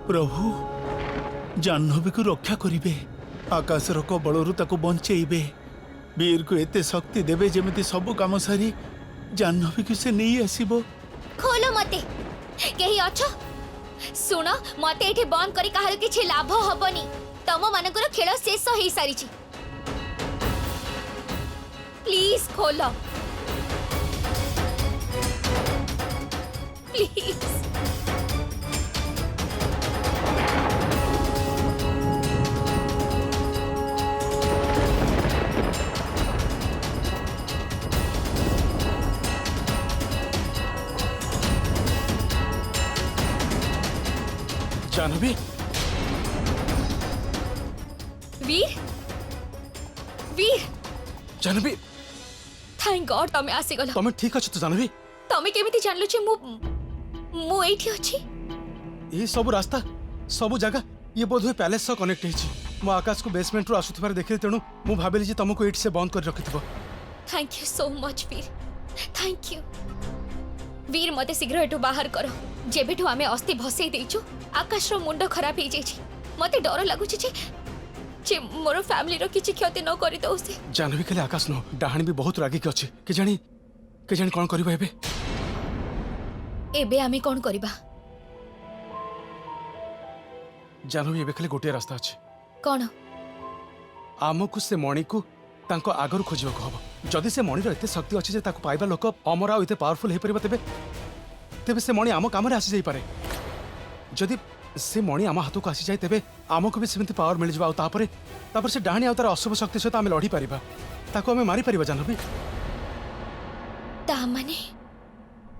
प्रभु जाह्नवी को रक्षा करिवे, आकाशर कबलरू ताको बंचेइबे, वीर को एते शक्ति देवे जेमिति सब काम सारी जाह्नवी को से नहीं आसीबो। खोलो मते केही अछ सुनो मते एठी बंद करी काहर किछि लाभ हबनी। तम मानकर खेल शेष होई सारी छी। प्लीज खोलो please. Jahnavi Veer Veer Jahnavi thank God तमे आसी गलो। तमे ठीक अछि तो जाह्नवी? तमे केमिति जानलो जे मु एठी अछि? ये सब रास्ता सब जगह ये बोधवे पैलेस से कनेक्ट हिची। मो आकाश को बेसमेंट रो आसुथिबार देखि तेणु मु भाबिली जे तुमको एठी से बंद कर रखिथिबो। Thank you so much Veer, thank you Veer. मते शीघ्र एठू बाहर करो। जेबेठू आमे अस्थि भसई देइछु आकाश रो मुंड खराब हे जेछि। मते डर लागुछि जे मोर फैमिली रो किछि क्षति न करि दो से। जाह्नवी केले आकाश नो डाहाणी भी बहुत रागी के अछि। के जानी कोन करबा एबे? एबे आमे कोन करबा? जाह्नवी एबे खाली गोटे रास्ता अछि। कोन? आमको से मणि को तांको आगर खोजिबा को हबो। जदि से मणि रो एते शक्ति अछि जे ताको पाइबा लोक अमर आ एते पावरफुल हे परिबा तेबे से मणि आम काम रे आसी जाई पारे। जदि से मणि आम हाथ को आसी जाए तेबे आमको भी सेमती पावर मिल जाबा। तापर से डाहाणी आ तार अशुभ शक्ति सहित आमे लड़ी परिबा, ताको आमे मारी परिबा। जाह्नवी ता माने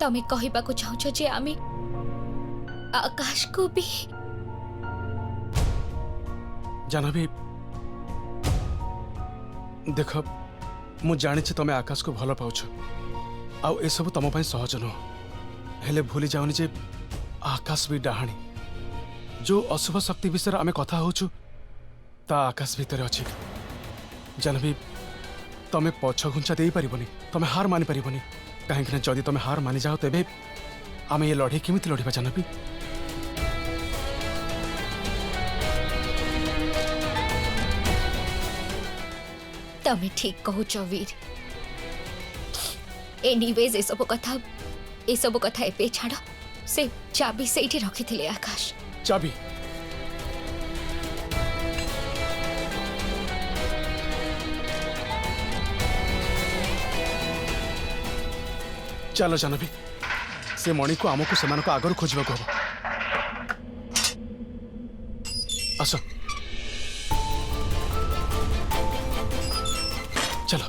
तमे कहिबा को चाहछ जे आमे आकाश को भी? जाह्नवी देख मु जानि तमे आकाश को भल पाउछ आ ए सब तम पई सहज न। हेले भूली जाओनी जे आकाश भी डाहाणी। जो अशुभ शक्ति विषय आमे कथा होछु ता आकाश भीतर अछि। जाह्नवी तमे पछ घुंचा देई परिबनी, तमे हार मानि परिबनी। काहेकि ना जदि तमे हार मानि जाओ तेबे आमे ये लड़ाई केमिति लड़िबा? जाह्नवी तमे ठीक कहूछ वीर। एनीवेज ए सब कथा एपे छाड़। से चाबी सेठी रखिथिले आकाश। चाबी? चलो जाह्नवी से मणि को आमको सेमान को आगर खोजिबा को हबो। आस चलो।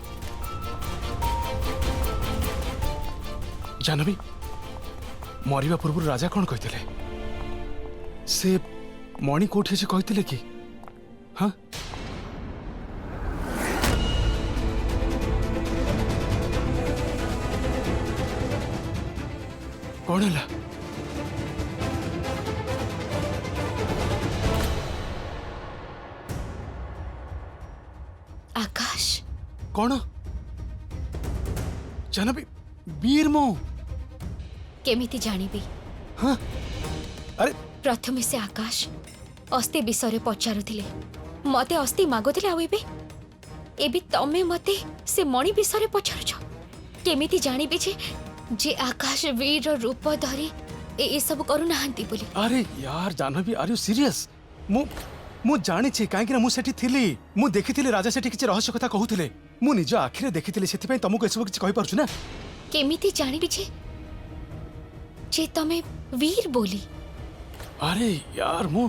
जाह्नवी मरिबा पूर्व राजा कौन कहते? से मणि कोठी अछि कहते कि? हाँ कौन है? आकाश कौन? जाह्नवी वीर मो केमिति जानिबी? हाँ अरे प्रथमे से आकाश अस्थि विषय पचारुथिले, मते अस्थि मागुथिले। आ एबे तमे मते से मणि विषय पचारुछ। केमिति जानिबी जे आकाश वीर रूप धरी ए सब करू नाहंती बोली? अरे यार जाह्नवी आर यू सीरियस? मु जानि छी काहे कि ना मु सेठी थिली। मु देखिथिले राजा सेठी किछ रहस्य कथा कहूथिले। मु निज आखिरे देखिथिले, सेति पई तमको एसब किछ कहि परछु ना। केमिति जानिबी जे तमे वीर बोली? अरे यार मु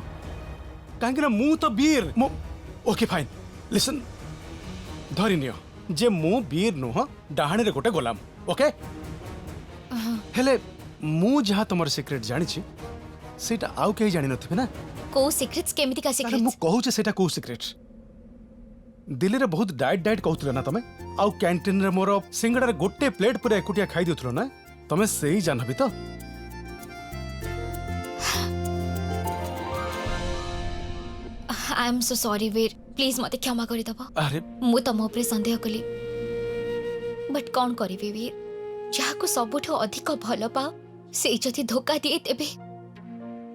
काहे कि ना मु तो वीर। ओके फाइन लिसन धरि नियो जे मु वीर नुह, डाहाणी रे गोटे गोलाम। ओके हेले मु जहा तुमर सीक्रेट जानि छी सेटा आउ केही जानि नथिबे ना। को सीक्रेट्स? केमिति का सीक्रेट्स? मु कहू छे सेटा को सीक्रेट? दिल्ली रे बहुत डाइट कहउतले ना तमे। आउ कैंटीन रे मोर सिंगड़ा रे गोटे प्लेट पूरा एकुटिया खाई दिउथलो ना तमे। सेही जाह्नवी तो? आई am so sorry Veer, please मते क्षमा करि दबो। अरे मु तम ऊपर संदेह कली, बट कौन करिवे वीर? जहा को सबुठो अधिक भल पाओ से जति धोखा दिए तेबे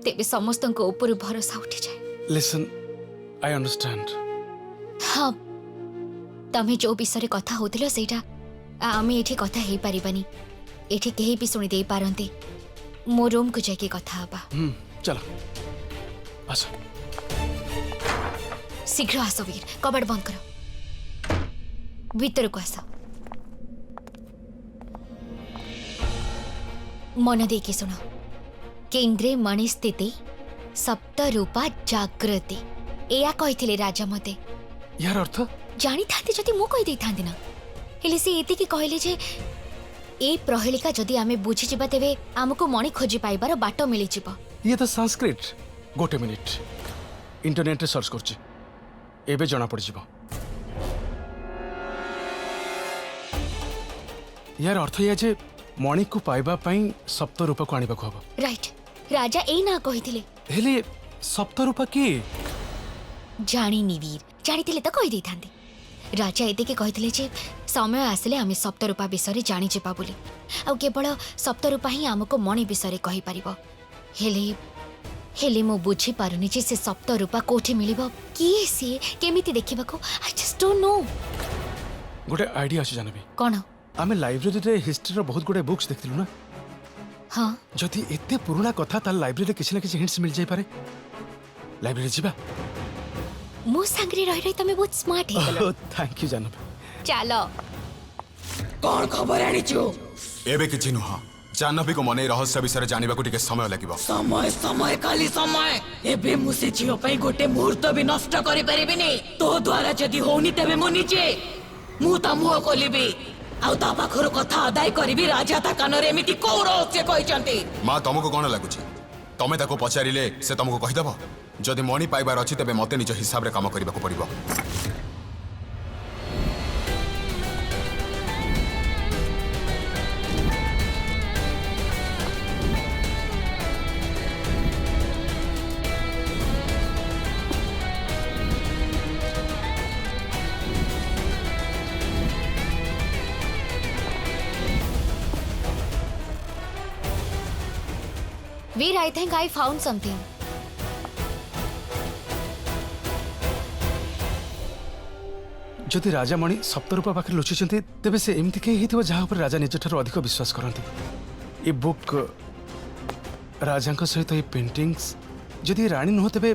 तेबे समस्त ऊपर भरोसा उठी जाए। Listen, I understand. हाँ, तमे जो विषय कथा होतिलो सेटा आमे एठी कथा हे परिबानी। एठी केही भी सुनि दे पारंती। मो रूम को जाके कथा हबा। चलो आस। शीघ्र आस वीर, कबाड़ बंद करो, भीतर को आस। मन देके सुनो। केन्द्रे मणि स्थिति सप्त रूपा जागृति एया कहिथिले राजा मते। यार अर्थ जानी थांती जदि मु कहि देई थांती ना, हेले से एति की कहले जे ए प्रहेलिका जदि आमे बुझी जिबा तेबे हमको मणि खोजी पाइबार बाट मिली जिवो। ये तो संस्कृत। गोटे मिनिट इंटरनेट रे सर्च करछि, एबे जना पड़ जिवो। यार अर्थ या जे मणि को पाइबा पई सप्त रूप को आनिबा को हबो। राइट, राजा ए ना कहिथिले। हेले सप्त रूप के जानी वीर, जानिथिले त कहि देई थांती। राजा एते के कहिथिले जे समय आसले आमे सप्तरूपा विषय जानि जेबा बोली, आ केवल सप्तरूपा ही हमको मणि विषय कहि परिबो। हेले हेले मो बुझी पारुनी जे से सप्तरूपा कोठी मिलिबो, किए सी केमिति देखिबाको। I just don't know. गोटे आइडिया अछि जानबी कोन? आमे लाइब्रेरी रे हिस्ट्री रो बहुत गुडे बुक्स देखथिलु ना। हां, जदि एते पुराना कथा ताल लाइब्रेरी रे किछि ना किछि हिंट्स मिल जाय पारे। लाइब्रेरी जिबा। मो संगरे रहि रहि तमे बहुत स्मार्ट हे गेलो। Thank you Janvi. चलो कौन खबर आनिଛୁ? एबे किछि नुह। जानबी को मने रहस्य विषय जानिबा को टिके समय लागिबो। समय समय खाली समय। एबे मु से झियो पई गोटे मुहूर्त भी नष्ट करि परिबिनी। तो द्वारा जदि होनी तेबे मु निजे मु ता मुह कोलिबी आउ ता पाखरो कथा अदाय करबी। राजा ता कानरे एमिति को रहस्य कहिचंती। मां तुमको कोन लागुछि? तमे ताको पचारिले से तुमको कहि दबो। जदि मणि पाइबार अछि तेबे मते निज हिसाब रे काम करिबा को पड़िबो। Veer, I think I found something. जदि राजा मणि सप्तरूपा पाखे लुचिଛନ୍ତି तेबे से एमती के हिथिबो जहा ऊपर राजा निज ठारो अधिक विश्वास करंती। ए बुक राजांक सहित ए पेंटिंग्स जदि रानी न होतेबे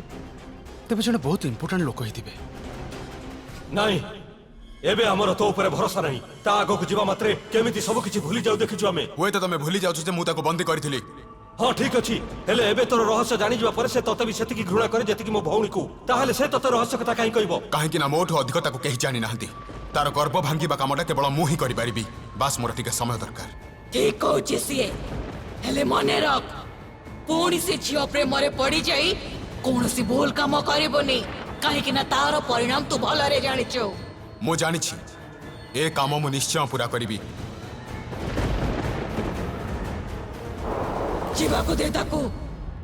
तेबे जने बहुत इंपोर्टेंट लोक हिथिबे। नहीं, एबे हमर तो ऊपर भरोसा नहीं। ता आगो को जीवा मात्रे केमिति सब किछि भूली जाउ देखिछु आमे। ओए त तमे भूली जाउछु जे मु ताको बंदी करथिली। हाँ ठीक अछि, हेले एबे तोर रहस्य जानि जीवा परे से तते भी सेति की घृणा करे जेति की मो भौणी को। ताहाले से तते रहस्य कथा काई कहबो? काहे कि ना मोठो अधिक ताको केहि जानि नाहंती। तार गर्भ भांगीबा कामटा केवल मु ही करि परिबी। बास मोर टिके समय दरकार। ठीक कहूछि सिए। हेले मने रख, पुणी से झियो प्रेम रे पड़ी जाई कोनोसी भूल काम करबोनी। काहे कि ना तार परिणाम तू भलरे जानिछु। मु जानिछि ए काम मु निश्चय पूरा करिबी। जीवा को दे ताकू।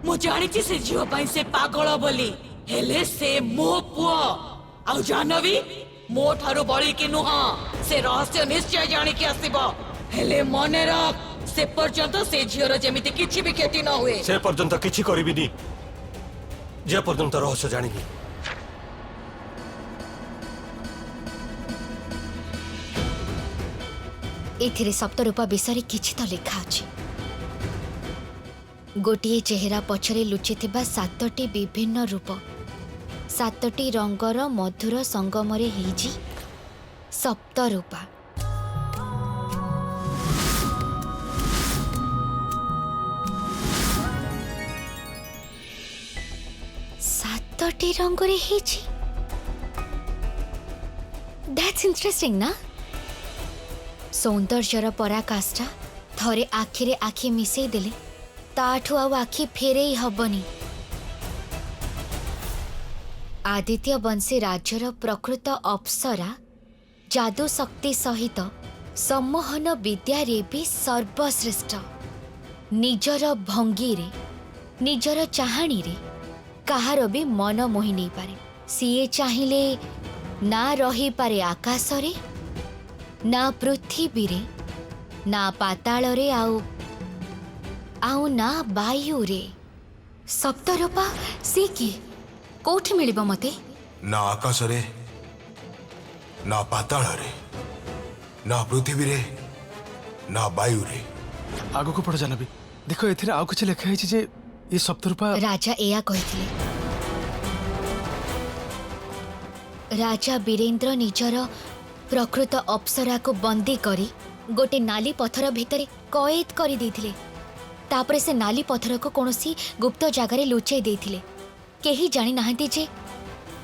मु जानिछि से झियो पई से पागल बोली। हेले से मो पुओ आउ जानवी मो ठारो बळी कि नुह। से रहस्य निश्चय जानि कि आसीबो। हेले मने रख, से पर्यंत से झियोर जेमिति किछि भी क्षति न हुए। से पर्यंत किछि करिबिनी जे पर्यंत रहस्य जानिनी। एथिरे सप्तरूपा विषय किछि तो लिखा अछि। गोटिए चेहरा पछरे लुचिथिबा 7टी विभिन्न रूप, 7टी रंगर मधुर संगमरे हेजी सप्तरूपा। सातटी रंगरे हेजी। दैट्स इंटरेस्टिंग ना? सौंदर्यर पराकाष्ठा थरे आखिरे आखि मिसेई देले ताठू आउ आखि फेरे हबनी। आदित्य वंशी राज्यर प्रकृत अप्सरा जादू शक्ति सहित सम्मोहन विद्यारे भी सर्वश्रेष्ठ। निजर भंगीरे निजर चाहाणी रे कहार भी मन मोहि नहीं पारे। सीए चाहिले ना रही पारे आकाश रे, ना पृथ्वी रे, ना पाताल रे, आउ ना वायु रे। सप्तरूपा से कि कोठी मिलिबो मते? ना आकाश रे ना पाताल रे ना पृथ्वी रे ना वायु रे। आगो को पड़ जानबी देखो एथिरे आउ कुछ लिखा है जे ये सप्तरूपा राजा एया कहिथिले। राजा वीरेंद्र निजर प्रकृत अप्सरा को बंदी करी गोटे नाली पत्थर भितरे कैद करी देथिले। तापरे से नाली पत्थर को कौनसी गुप्त जगार लुचाई देथिले। केही जानी नाहंती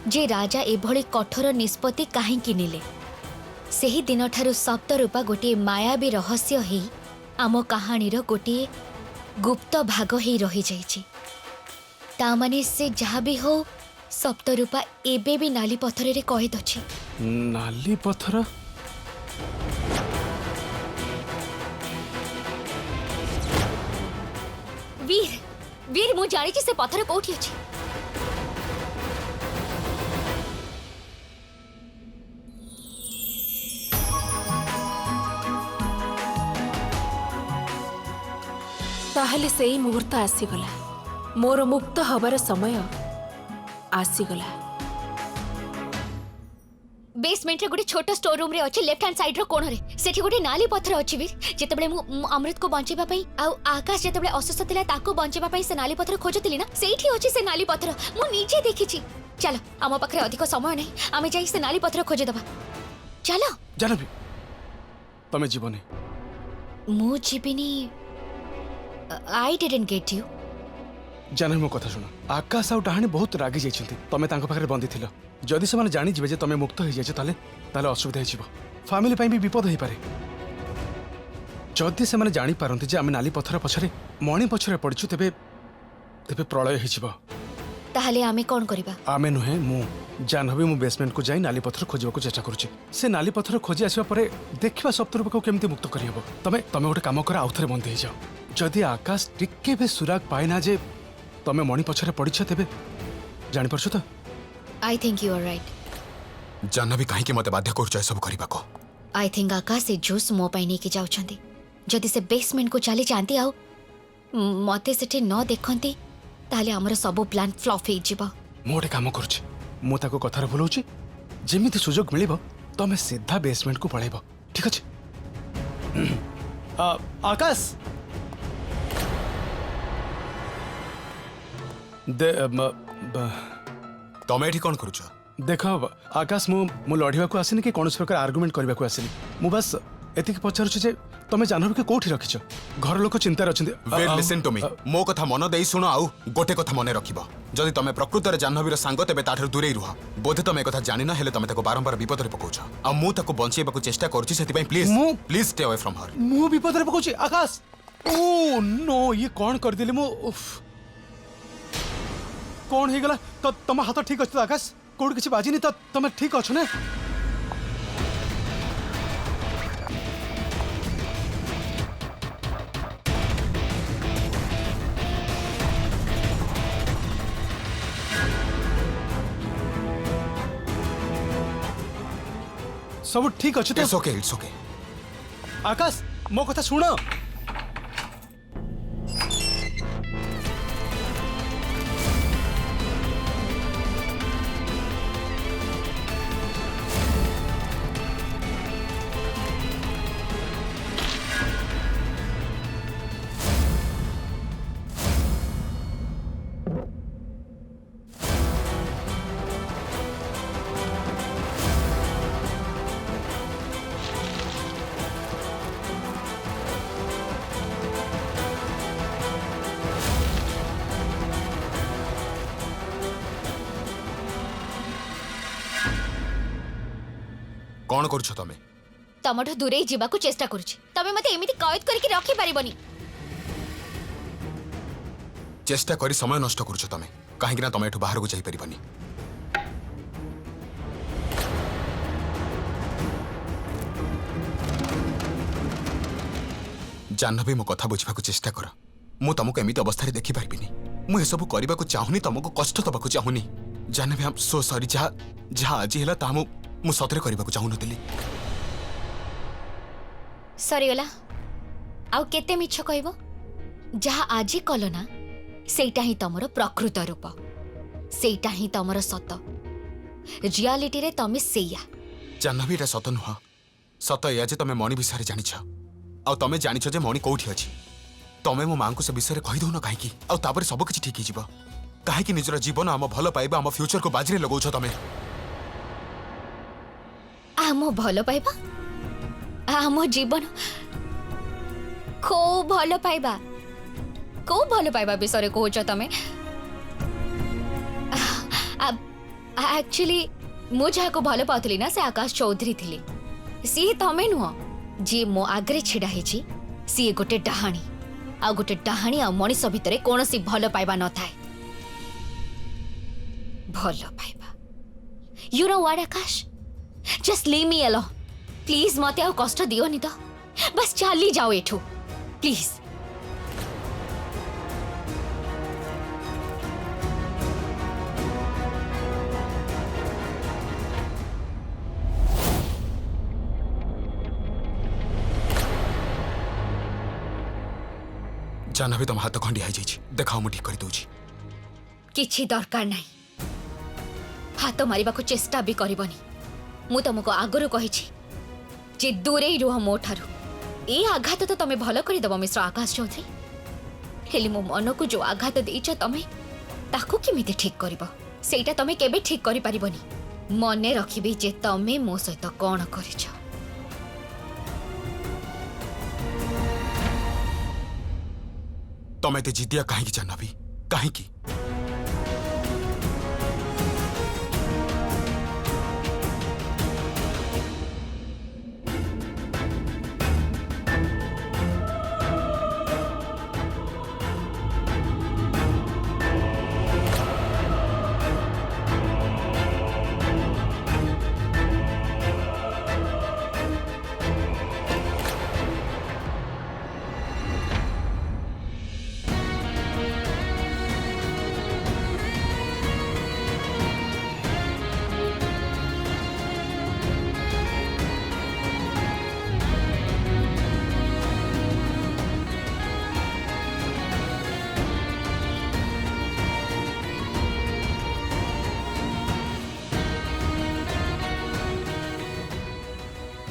जे राजा एभली कठोर निष्पत्ति काहेकि नेले। सेही दिन ठारू सप्तरूपा गोटे मायावी रहस्य ही आम कहानीर गोटे गुप्त भाग ही रही जाइछि। तामाने से जहा भी हो सप्तरूपा एबे भी नाली पत्थर रे कैद अछि। नाली पत्थर वीर वीर मु जानी से पत्थर कोठी अछि। ताहले सेई मुहूर्त आसीगला। मोर मुक्त हबार समय आसीगला। बेसमेंट रे गोटे छोट स्टोर रूम रे अछि लेफ्ट हैंड साइड रो कोण रे। सेठी गोटे नाली पत्थर अछि वीर। जेतेबेले मु अमृत को बंचेबा पई आ आकाश जेतेबेले असुस्थ थिला ताको बंचेबा पई से नाली पत्थर खोजतिली ना सेठी अछि से नाली पत्थर मु नीचे देखिछि। चलो आम पाखरे अधिक समय नै आमे जाई से नाली पत्थर खोजे दबा। चलो जानबी तमे जीवने मु जीबिनी। I didn't get you. जान मो कथा सुन आकाश आ डाहाणी बहुत रागी जाइछन्ती। तमे तांको पाखरे बंदी थिलो। जदि से माने जानि जिवे जे तमे मुक्त होई जाइछ ताले ताले असुविधा होई जिवो। फैमिली पई भी विपद होई पारे। जदि से माने जानि पारंती जे आमे नाली पत्थर पछरे मणि पछरे पड़िछु तेबे तेबे प्रलय होई जिवो। ताहले आमे कोन करबा? आमे नुहे मु जानबी मु बेसमेंट को जाई नाली पत्थर खोजिबा को चेष्टा करूची। से नाली पत्थर खोजी आसीबा परे देखिबा सप्तरूपा को केमती मुक्त करियबो। तमे तमे गोटे काम कर आउथरे बंद होई जाओ। जदि आकाश टिके भी सुराग पाइना जे तमे मणि पछरे पड़िछ तेबे जानि परछु त। I think you are right. Jahnavi काहे मते बाध्य करूछ ए सब करिबा को? आई थिंक आकाश से जूस मो पाई नहीं कि जाउछंती। जदि से बेसमेंट को चली जानती आउ मते सेठी न देखंती ताले हमर सब प्लान फ्लॉप हे जिवो। मु गोटे काम करूची मु ताको कथार भूलौची जेमिति सुजोग मिलिबो तमे सीधा बेसमेंट को पळाइबो। ठीक अछि? आकाश दे तमे एठी कोन करूछ? देख आकाश मु लड़िबा को आसिनी कि कौनसी प्रकार आर्गुमेंट करबा को आसिनी। मु बस एतिक पचारुछु जे तमे जानबी के कोठी रखिछ। घर लोक चिंता रछन्ती। Well listen to me. मो कथा मन देई सुनो आउ गोटे कथा मने रखिबो। जदि तमे प्रकृत रे जाह्नवीर संग तेबे ताठर दूरे रुह। बोधे तमे कथा जानि ना हेले तमे ताको बारंबार विपद रे पकोछ। आ मु ताको बंचेबा को चेष्टा करूची सेति पई please please stay away from her. मु विपद रे पकोची आकाश। ओ नो ये कौन कर दिले मु कौन हे गला? तो तम हाथ ठीक अछि आकाश? कोड किछि बाजिनी त तमे ठीक अछ ने? सब ठीक अछि तो? It's okay. आकाश मो कथा सुन। कौन करूछ तमे? तमठु दूरे जीवा को चेष्टा करूची। तमे मते एमिति कैद करके रखी परिबनी। चेष्टा करी समय नष्ट करूछ तमे। काहे कि ना तमे एठु बाहर को जाई परिबनी। जाह्नवी मो कथा बुझिबा को चेष्टा कर। मु तुमको एमिति अवस्था रे देखि पारिबिनी। मु ए सब करबा को चाहुनी, तुमको कष्ट दबा को चाहुनी। Jahnavi I am so sorry. जहा आज हेला ता मु सतरे करबा को चाहु नथिली। सरी गला। आउ केते मिछ कहबो? जहा आजी कलो ना ସେଇଟା ହିଁ ତମର ପ୍ରକୃତ ରୂପ, ସେଇଟା ହିଁ ତମର ସତ। ରିଆଲିଟିରେ ତମେ ସେଇଆ। ଜାହ୍ନବୀ ଏଟା ସତ ନୁହଁ। ସତ ଏଇଆ ଯେ ତମେ ମଣି ବିଷୟରେ ଜାଣିଛ, ଆଉ ତମେ ଜାଣିଛ ଯେ ମଣି କୋଉଠି ଅଛି। ତମେ ମୋ ମାଙ୍କୁ ସେ ବିଷୟରେ କହିଦଉନ କାହିଁକି? ଆଉ ତାପରେ ସବୁ କିଛି ଠିକ୍ ହେଇଯିବ। କାହିଁକି ନିଜର ଜୀବନ, ଆମ ଭଲ ପାଇବା, ଆମ ଫ୍ୟୁଚରକୁ ବାଜିରେ ଲଗଉଛ ତମେ? ଆମ ଭଲ ପାଇବା, ଆମ ଜୀବନ, କୋଉ ଭଲ ପାଇବା, କୋଉ ଭଲ ପାଇବା ବିଷୟରେ କହୁଛ ତମେ? ଆକ୍ଚୁଆଲି ମୁଁ ଯାହାକୁ ଭଲ ପାଉଥିଲି ନା, ସେ ଆକାଶ ଚୌଧୁରୀ ଥିଲେ। ସିଏ ତମେ ନୁହଁ। ଯିଏ ମୋ ଆଗରେ ଛିଡ଼ା ହେଇଛି ସିଏ ଗୋଟେ ଡାହାଣୀ, ଆଉ ଗୋଟେ ଡାହାଣୀ ଆଉ ମଣିଷ ଭିତରେ କୌଣସି ଭଲ ପାଇବା ନଥାଏ। ଭଲ ପାଇବା, you know what Akash, just leave me alone please. ମତେ ଆଉ କଷ୍ଟ ଦିଅନି ତ, ବସ୍ ଚାଲି ଯାओ ଏଠୁ ପ୍ଲିଜ। ଜାହ୍ନବୀ ତମ ହାତ ଖଣ୍ଡିଆ ହେଇଯାଇଛି, ଦେଖାଅ ମୁଁ ଠିକ୍ କରିଦଉଛି। କିଛି ଦରକାର ନାହିଁ, ହାତ ମାରିବାକୁ ଚେଷ୍ଟା ବି କରିବନି। ମୁଁ ତମକୁ ଆଗରୁ କହିଛି ଯେ ଦୂରେଇ ରୁହ ମୋ ଠାରୁ। এই আঘাত তো তুমি ভালো করে দেব মিস্টার আকাশ চৌধুরী, হেলে মো মনকু যে আঘাত দেইছ তুমি তাকু কেমিতি ঠিক করিব সেইটা তুমি কেবে ঠিক করি পারিবনি। মনে রাখিবি যে তুমি মো সহিত কোন করিছ। ତମେ ଏତେ ଜିଦିଆ କାହିଁକି ଜାହ୍ନବୀ? କାହିଁକି?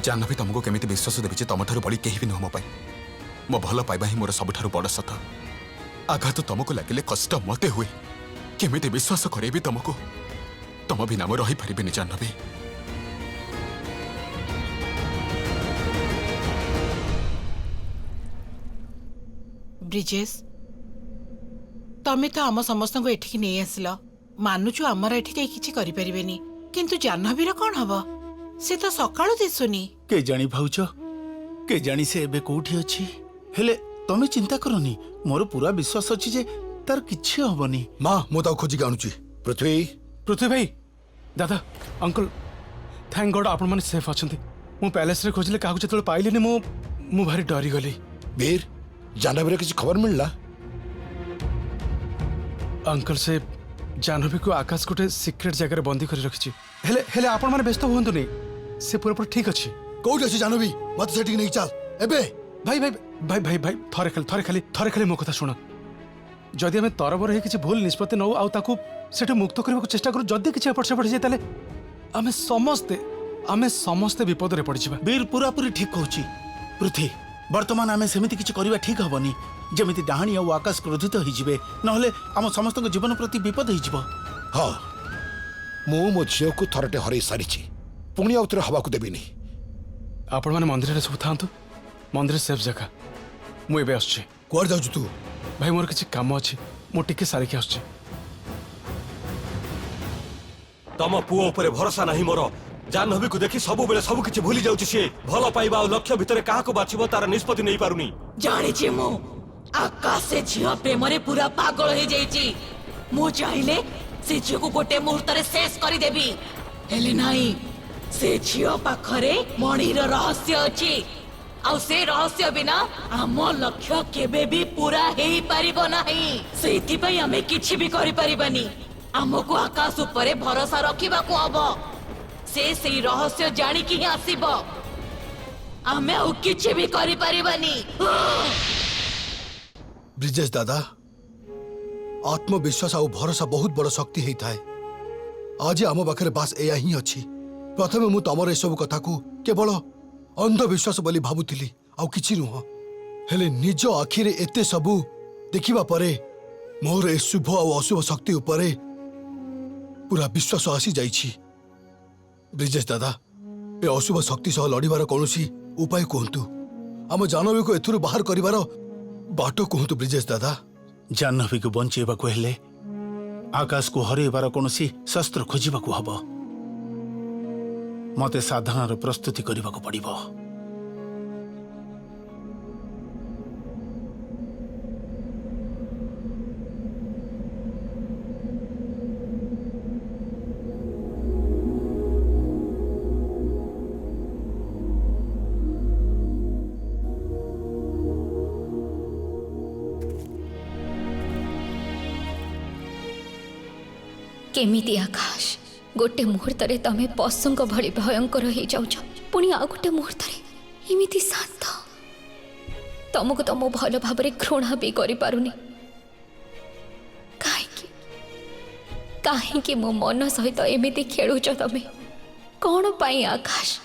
ଜାହ୍ନବୀ ତମକୁ କେମିତି ବିଶ୍ୱାସ ଦେବି ଯେ ତମଠାରୁ ବଳି କେହି ବି ନୁହଁ ମୋ ପାଇଁ। ମୋ ଭଲ ପାଇବା ହିଁ ମୋର ସବୁଠାରୁ ବଡ଼ ସତ। ଆଘାତ ତମକୁ ଲାଗିଲେ କଷ୍ଟ ମତେ ହୁଏ। କେମିତି ବିଶ୍ୱାସ କରେଇବି ତମକୁ? ତମ ବିନା ମୁଁ ରହିପାରିବିନି ଜାହ୍ନବୀ। ବ୍ରିଜେଶ, ତମେ ତ ଆମ ସମସ୍ତଙ୍କୁ ଏଠିକି ନେଇ ଆସିଲ, ମାନୁଛୁ ଆମର ଏଠି କେହି କିଛି କରିପାରିବେନି, କିନ୍ତୁ ଜାହ୍ନବୀର କଣ ହବ? ସେ ତ ସକାଳୁ ଦିଶୁନି। କେ ଜାଣି ଭାଉଜ, କେ ଜାଣି ସେ ଏବେ କୋଉଠି ଅଛି। ହେଲେ ତମେ ଚିନ୍ତା କରନି, ମୋର ପୁରା ବିଶ୍ୱାସ ଅଛି ଯେ ତାର କିଛି ହବନି। ମା, ମୁଁ ତାକୁ ଖୋଜିକି ଆଣୁଛି। ପୃଥ୍ୱୀ, ପୃଥ୍ୱୀ ଭାଇ, ଦାଦା, ଅଙ୍କଲ, ଥ୍ୟାଙ୍କ ଗଡ୍ ଆପଣମାନେ ସେଫ୍ ଅଛନ୍ତି। ମୁଁ ପ୍ୟାଲେସରେ ଖୋଜିଲେ କାହାକୁ ଯେତେବେଳେ ପାଇଲିନି ମୁଁ ଭାରି ଡରିଗଲି। ବୀର, ଜାହ୍ନବୀର କିଛି ଖବର ମିଳିଲା? ଅଙ୍କଲ, ସେ ଜାହ୍ନବୀକୁ ଆକାଶ ଗୋଟେ ସିକ୍ରେଟ ଜାଗାରେ ବନ୍ଦୀ କରି ରଖିଛି। ହେଲେ ଆପଣମାନେ ବ୍ୟସ୍ତ ହୁଅନ୍ତୁନି, ସେ ପୁରାପୁରି ଠିକ୍ ଅଛି। କୋଉଠି ଅଛି ଜାହ୍ନବୀ? ମତେ ସେଠିକି ନେଇ ଚାଲ ଏବେ। ଭାଇ ଭାଇ ଭାଇ ଭାଇ ଭାଇ ଥରେ ଖାଲି ମୋ କଥା ଶୁଣ। ଯଦି ଆମେ ତରବର ହେଇ କିଛି ଭୁଲ ନିଷ୍ପତ୍ତି ନେଉ ଆଉ ତାକୁ ସେଠୁ ମୁକ୍ତ କରିବାକୁ ଚେଷ୍ଟା କରୁ, ଯଦି କିଛି ଏପଟ ସେପଟ ହେଇଯାଏ ତାହେଲେ ଆମେ ସମସ୍ତେ ବିପଦରେ ପଡ଼ିଯିବା। ବୀର ପୁରାପୁରି ଠିକ୍ କହୁଛି। ପୃଥ୍ୱୀ, ବର୍ତ୍ତମାନ ଆମେ ସେମିତି କିଛି କରିବା ଠିକ୍ ହବନି ଯେମିତି ଡାହାଣୀ ଆଉ ଆକାଶ କ୍ରୋଧିତ ହେଇଯିବେ, ନହେଲେ ଆମ ସମସ୍ତଙ୍କ ଜୀବନ ପ୍ରତି ବିପଦ ହେଇଯିବ। ହଁ, ମୁଁ ମୋ ଝିଅକୁ ଥରଟେ ହରେଇ ସାରିଛି, ପୁଣି ଆଉ ଥରେ ହବାକୁ ଦେବିନି। ଆପଣମାନେ ମନ୍ଦିରରେ ସବୁ ଥାଆନ୍ତୁ, ମନ୍ଦିର ସେଫ୍ ଜାଗା। ମୁଁ ଏବେ ଆସୁଛି। କୁଆଡ଼େ ଯାଉଛୁ ତୁ? ଭାଇ, ମୋର କିଛି କାମ ଅଛି, ମୁଁ ଟିକେ ସାରିକି ଆସୁଛି। ତମ ପୁଅ ଉପରେ ଭରସା ନାହିଁ ମୋର। ଜାହ୍ନବୀକୁ ଦେଖି ସବୁବେଳେ ସବୁ କିଛି ଭୁଲି ଯାଉଛି ସିଏ। ଭଲ ପାଇବା ଆଉ ଲକ୍ଷ୍ୟ ଭିତରେ କାହାକୁ ବାଛିବ ତାର ନିଷ୍ପତ୍ତି ନେଇ ପାରୁନି। ଜାଣିଛି ମୁଁ, ଆକାଶ ସେ ଝିଅ ପ୍ରେମରେ ପୁରା ପାଗଳ ହେଇଯାଇଛି। ମୁଁ ଚାହିଁଲେ ସେ ଝିଅକୁ ଗୋଟେ ମୁହୂର୍ତ୍ତରେ ଶେଷ କରିଦେବି, ହେଲେ ନାହିଁ। ସେ ଝିଅ ପାଖରେ ମଣିର ରହସ୍ୟ ଅଛି, ଆଉ ସେ ରହସ୍ୟ ବିନା ଆମ ଲକ୍ଷ୍ୟ କେବେ ବି ପୁରା ହେଇପାରିବ ନାହିଁ। ସେଇଥିପାଇଁ ଆମେ କିଛି ବି କରିପାରିବାନି। ଆମକୁ ଆକାଶ ଉପରେ ଭରସା ରଖିବାକୁ ହବ। ସେ ସେଇ ରହସ୍ୟ ଜାଣିକି ହିଁ ଆସିବ। ଆମେ ଆଉ କିଛି ବି କରିପାରିବାନି। ବ୍ରିଜେଶ ଦାଦା, आत्मविश्वास आउ भरोसा बहुत बड़ शक्ति होता है। आज आम पाखे बास एया ही अच्छी। प्रथमे मु तमर एसबू कथा को केवल अंधविश्वास बोली भाबुथिली आउ किछि नुह, हेले निज आखिरे एते सबू देखिबा परे मोर ए शुभ आउ अशुभ शक्ति उपरे पूरा विश्वास आसी जाइछि। ब्रिजेश दादा, ए अशुभ शक्ति सह लड़ीबार कौनसी उपाय कहतु। आम जानवी को एथुरु बाहर करिबार बाटो कहतु ब्रिजेश दादा। जाह्नवी को बंचेबाकू हेले आकाश को हरेबार कौनसी शस्त्र खोजिबाकू हबो। मते साधनार प्रस्तुति करिबाकू पड़िबो। केमिति आकाश गोटे मुहूर्त रे तमे पशुंक भली भयंकर हो जाउछ, पुणी आ गोटे मुहूर्त रे एमिति शांत। तुमको तो मु भल भाबरे घृणा भी करि पारुनी। काहे कि मो मन सहित एमिति खेलुछ तमे कौन पाई आकाश?